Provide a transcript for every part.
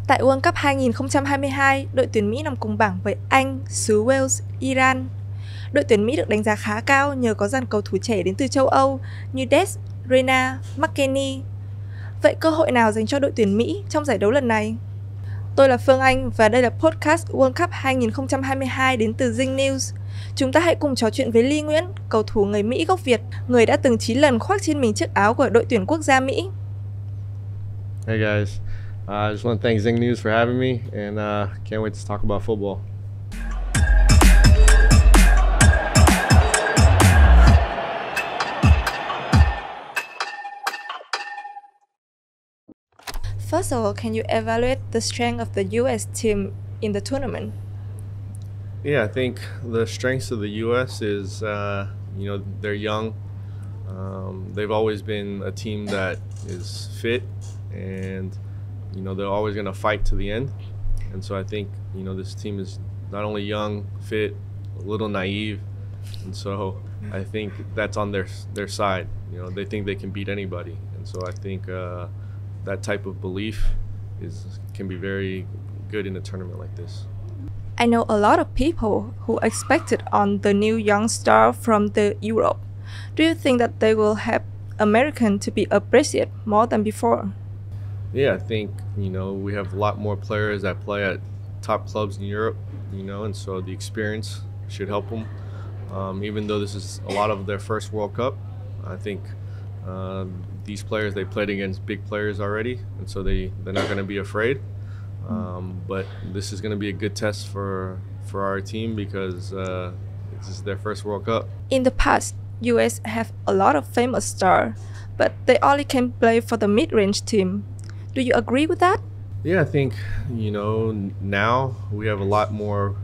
Tại World Cup 2022, đội tuyển Mỹ nằm cùng bảng với Anh, xứ Wales, Iran. Đội tuyển Mỹ được đánh giá khá cao nhờ có dàn cầu thủ trẻ đến từ châu Âu như Dest, McKennie. Vậy cơ hội nào dành cho đội tuyển Mỹ trong giải đấu lần này? Tôi là Phương Anh và đây là podcast World Cup 2022 đến từ Zing News. Chúng ta hãy cùng trò chuyện với Lee Nguyễn, cầu thủ người Mỹ gốc Việt, người đã từng 9 lần khoác trên mình chiếc áo của đội tuyển quốc gia Mỹ. Hey guys, I just want to thank Zing News for having me and can't wait to talk about football. First of all, can you evaluate the strength of the US team in the tournament? Yeah, I think the strengths of the U.S. is, they're young. They've always been a team that is fit and, they're always going to fight to the end. And so I think, this team is not only young, fit, a little naive. And so I think that's on their side. They think they can beat anybody. And so I think that type of belief can be very good in a tournament like this. I know a lot of people who expected on the new young star from the Europe. Do you think that they will help American to be appreciated more than before? Yeah, I think, we have a lot more players that play at top clubs in Europe, and so the experience should help them. Even though this is a lot of their first World Cup, I think these players, they played against big players already, and so they're not going to be afraid. But this is going to be a good test for our team because this is their first World Cup. In the past, US have a lot of famous stars, but they only can play for the mid-range team. Do you agree with that? Yeah, I think, now we have a lot more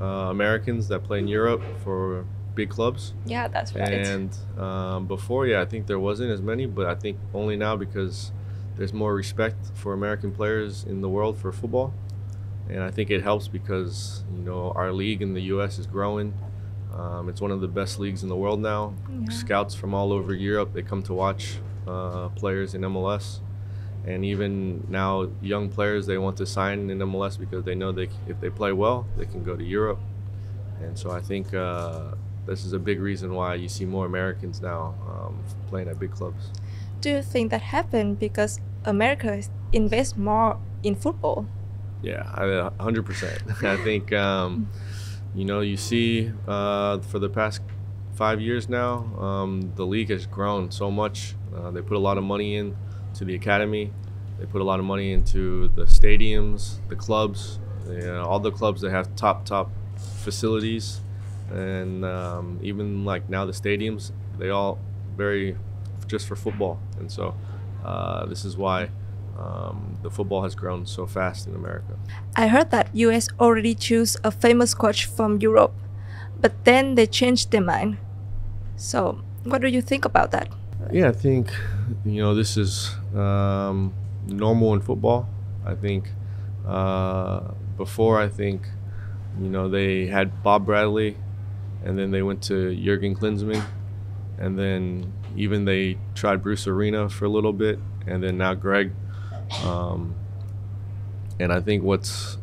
Americans that play in Europe for big clubs. Yeah, that's right. And before, I think there wasn't as many, but I think only now because there's more respect for American players in the world for football. And I think it helps because, our league in the U.S. is growing. It's one of the best leagues in the world now. Yeah. Scouts from all over Europe, they come to watch players in MLS. And even now, young players, they want to sign in MLS because they know if they play well, they can go to Europe. And so I think this is a big reason why you see more Americans now playing at big clubs. Do you think that happened because America invests more in football? Yeah, 100%. I think, you see for the past 5 years now, the league has grown so much. They put a lot of money into the academy. They put a lot of money into the stadiums, the clubs, all the clubs that have top facilities. And even like now the stadiums, they all very just for football. And so this is why the football has grown so fast in America. I heard that US already chose a famous coach from Europe, but then they changed their mind. So what do you think about that? Yeah, I think, this is normal in football. I think before, they had Bob Bradley, and then they went to Jurgen Klinsmann, and then even they tried Bruce Arena for a little bit, and then now Gregg. And I think what's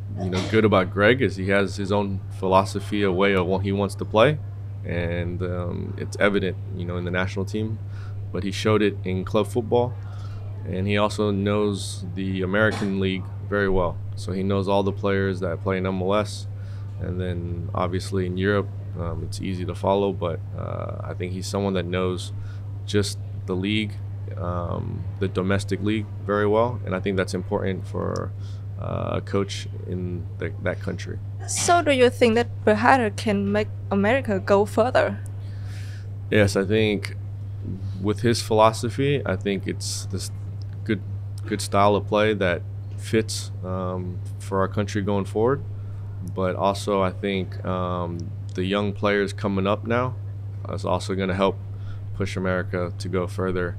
good about Gregg is he has his own philosophy, a way of what he wants to play, and it's evident, in the national team. But he showed it in club football, and he also knows the American League very well. So he knows all the players that play in MLS, and then obviously in Europe, it's easy to follow. But I think he's someone that knows just the league, the domestic league very well, and I think that's important for a coach in that country. So do you think that Berhalter can make America go further? Yes, I think with his philosophy, I think it's this good style of play that fits for our country going forward. But also I think the young players coming up now is also going to help push America to go further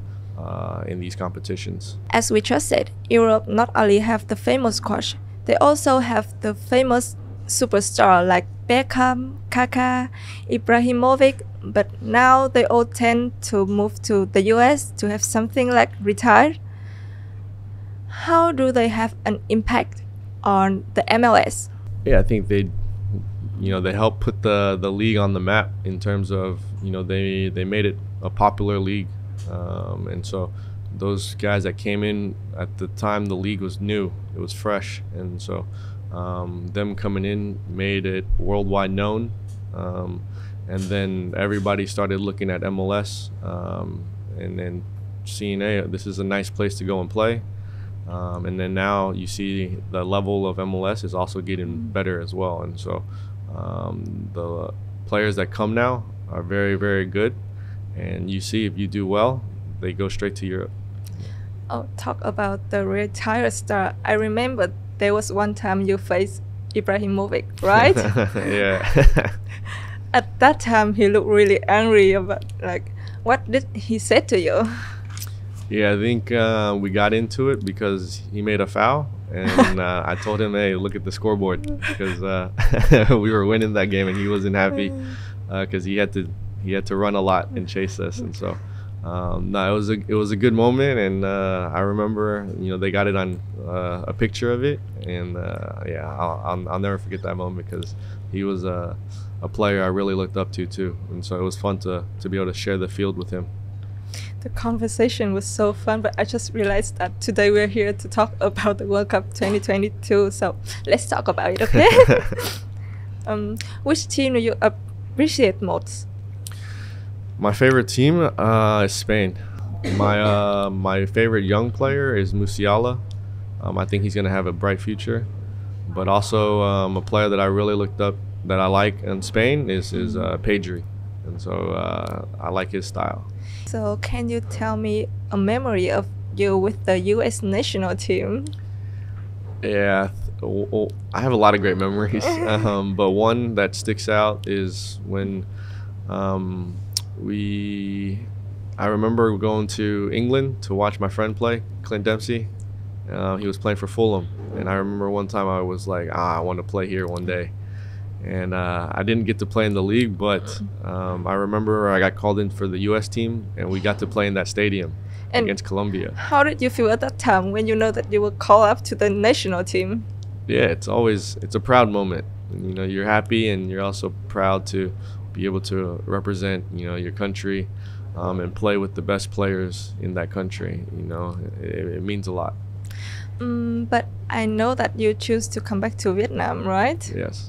in these competitions. As we just said, Europe not only have the famous coach, they also have the famous superstar like Beckham, Kaka, Ibrahimovic, but now they all tend to move to the US to have something like retired. How do they have an impact on the MLS? Yeah, I think they helped put the league on the map in terms of, they made it a popular league. And so those guys that came in at the time the league was new, it was fresh. And so them coming in made it worldwide known. And then everybody started looking at MLS and then seeing, hey, this is a nice place to go and play. And then now you see the level of MLS is also getting better as well. And so the players that come now are very, very good. And you see if you do well, they go straight to Europe. Oh, talk about the retired star. I remember there was one time you faced Ibrahimovic, right? Yeah. At that time, he looked really angry about, what did he say to you? Yeah, I think we got into it because he made a foul, and I told him, "Hey, look at the scoreboard," because we were winning that game, and he wasn't happy because he had to run a lot and chase us, and so no, it was a good moment, and I remember they got it on a picture of it, and yeah, I'll never forget that moment because he was a player I really looked up to too, and so it was fun to be able to share the field with him. The conversation was so fun, but I just realized that today we're here to talk about the World Cup 2022. So let's talk about it, okay? Which team do you appreciate most? My favorite team is Spain. My favorite young player is Musiala. I think he's going to have a bright future. But also a player that I really looked up that I like in Spain is Pedri. And so I like his style. So can you tell me a memory of you with the U.S. national team? Yeah, I have a lot of great memories. But one that sticks out is when I remember going to England to watch my friend play, Clint Dempsey. He was playing for Fulham. And I remember one time I was like, I want to play here one day. And I didn't get to play in the league, but I remember I got called in for the U.S. team, and we got to play in that stadium against Colombia. How did you feel at that time when you know that you were called up to the national team? Yeah, it's a proud moment. And, you're happy, and you're also proud to be able to represent, your country and play with the best players in that country. It means a lot. But I know that you choose to come back to Vietnam, right? Yes.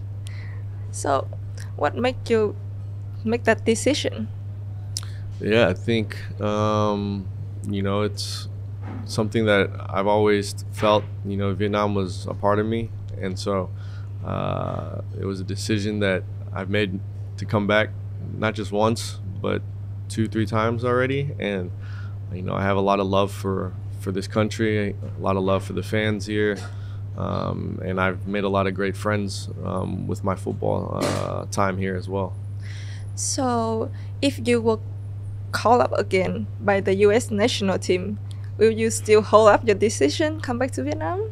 So, what made you make that decision? Yeah, I think, it's something that I've always felt, Vietnam was a part of me. And so it was a decision that I've made to come back, not just once, but 2-3 times already. And, I have a lot of love for this country, a lot of love for the fans here. And I've made a lot of great friends with my football time here as well. So, if you were called up again by the U.S. national team, will you still hold up your decision, come back to Vietnam?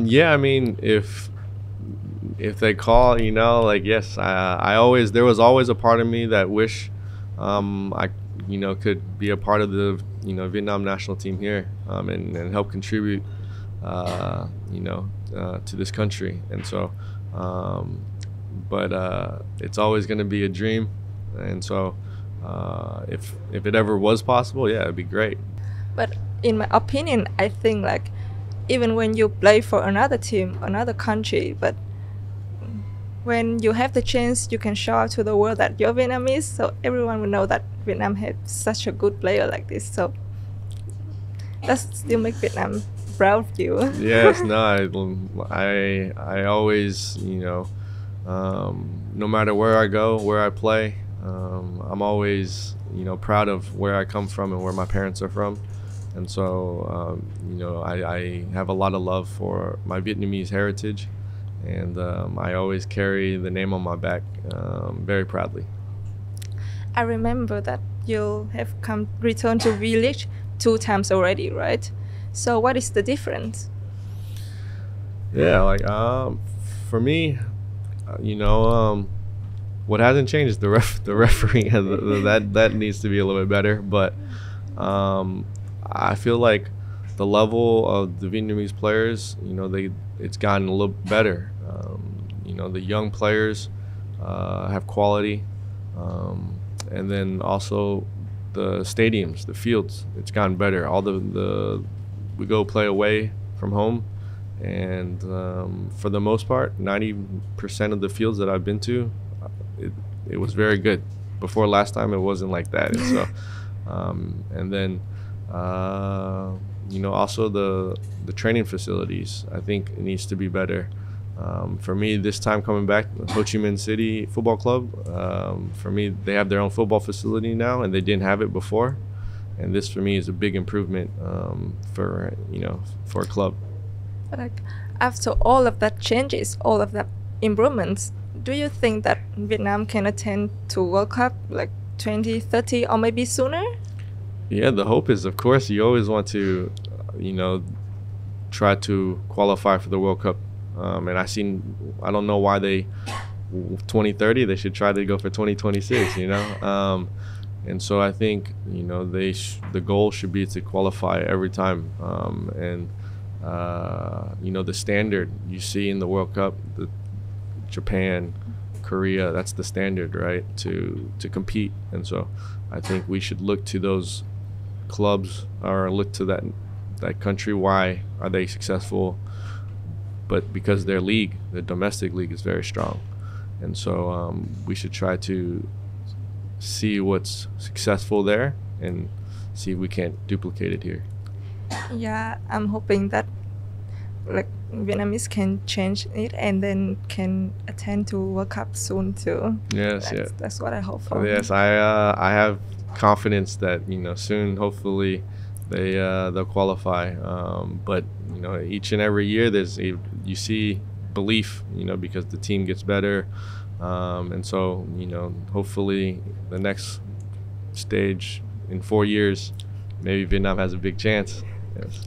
Yeah, I mean, if they call, yes, there was always a part of me that wish I could be a part of the Vietnam national team here and help contribute to this country. And so but it's always going to be a dream, and so if it ever was possible, yeah, it'd be great. But in my opinion, I think even when you play for another team, another country, but when you have the chance, you can show out to the world that you're Vietnamese, so everyone will know that Vietnam has such a good player like this. So that still make Vietnam proud of you. Yes, no, I always, no matter where I go, where I play, I'm always, proud of where I come from and where my parents are from. And so, I have a lot of love for my Vietnamese heritage. And I always carry the name on my back very proudly. I remember that you have returned to village 2 times already, right? So what is the difference? Yeah, for me, what hasn't changed is the refereeing. that needs to be a little bit better. But I feel like the level of the Vietnamese players, you know, it's gotten a little better. You know, the young players have quality, and then also the stadiums, the fields, it's gotten better. All we go play away from home, and for the most part, 90% of the fields that I've been to, it was very good. Before last time, it wasn't like that, and so, and then. You know, also the training facilities, I think it needs to be better. For me, this time coming back, Ho Chi Minh City Football Club, for me, they have their own football facility now, and they didn't have it before. And this, for me, is a big improvement for, you know, for a club. Like, after all of that changes, all of that improvements, do you think that Vietnam can attend to World Cup like 2030 or maybe sooner? Yeah, the hope is, of course, you always want to, you know, try to qualify for the World Cup. And I don't know why 2030, they should try to go for 2026, you know. And so I think, you know, the goal should be to qualify every time. And, you know, the standard you see in the World Cup, Japan, Korea, that's the standard, right, to compete. And so I think we should look to those clubs or look to that country. Why are they successful? But because their league, the domestic league, is very strong. And so we should try to see what's successful there and see if we can't duplicate it here. Yeah, I'm hoping that like Vietnamese can change it and then can attend to World Cup soon too. Yes, that's what I hope for. Yes, I have confidence that, you know, soon hopefully they'll qualify. But you know, each and every year you see belief, you know, because the team gets better, and so, you know, hopefully the next stage in 4 years, maybe Vietnam has a big chance. Yes.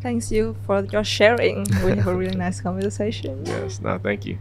Thanks you for your sharing. We have a really nice conversation. Yes, no, thank you.